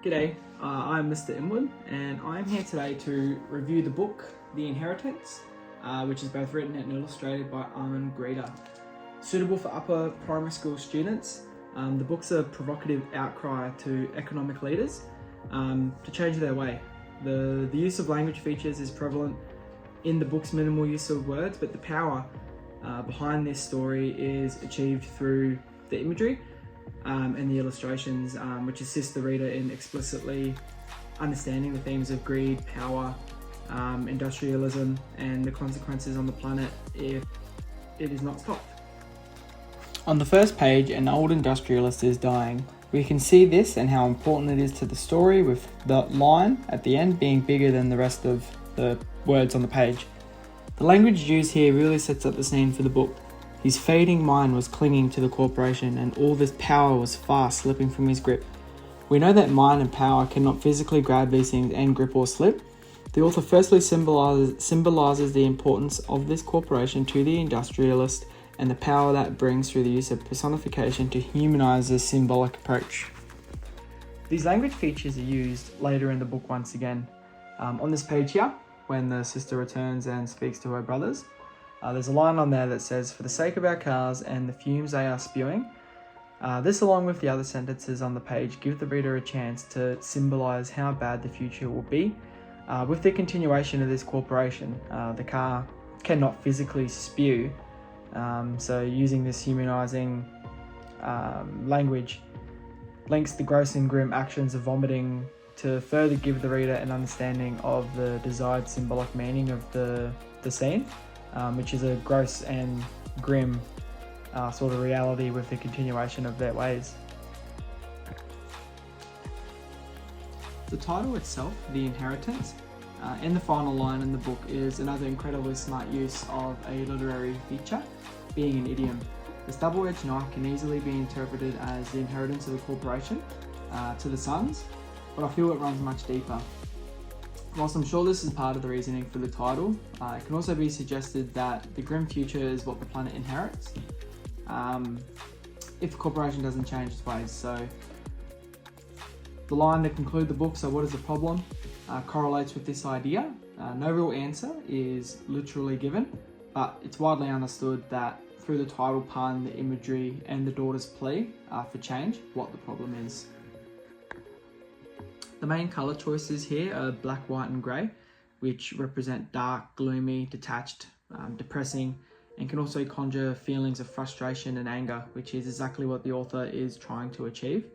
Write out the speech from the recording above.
G'day, I'm Mr. Inwood and I'm here today to review the book The Inheritance, which is both written and illustrated by Armin Grieder. Suitable for upper primary school students, the book's a provocative outcry to economic leaders to change their way. The use of language features is prevalent in the book's minimal use of words, but the power behind this story is achieved through the imagery and the illustrations, which assist the reader in explicitly understanding the themes of greed, power, industrialism, and the consequences on the planet if it is not stopped. On the first page, an old industrialist is dying. We can see this and how important it is to the story, with the line at the end being bigger than the rest of the words on the page. The language used here really sets up the scene for the book. His fading mind was clinging to the corporation, and all this power was fast slipping from his grip. We know that mind and power cannot physically grab these things and grip or slip. The author firstly symbolizes the importance of this corporation to the industrialist and the power that brings through the use of personification to humanize this symbolic approach. These language features are used later in the book once again. On this page here, when the sister returns and speaks to her brothers, there's a line on there that says, "For the sake of our cars and the fumes they are spewing." This, along with the other sentences on the page, give the reader a chance to symbolize how bad the future will be. With the continuation of this corporation, the car cannot physically spew, so using this humanizing language links the gross and grim actions of vomiting to further give the reader an understanding of the desired symbolic meaning of the scene, which is a gross and grim sort of reality with the continuation of their ways. The title itself, The Inheritance, and the final line in the book is another incredibly smart use of a literary feature, being an idiom. This double-edged knife can easily be interpreted as the inheritance of a corporation to the sons, but I feel it runs much deeper. Whilst I'm sure this is part of the reasoning for the title, it can also be suggested that the grim future is what the planet inherits if the corporation doesn't change its ways. So the line to conclude the book, "So what is the problem?" correlates with this idea. No real answer is literally given, but it's widely understood that through the title pun, the imagery, and the daughter's plea for change, what the problem is. The main colour choices here are black, white and grey, which represent dark, gloomy, detached, depressing, and can also conjure feelings of frustration and anger, which is exactly what the author is trying to achieve.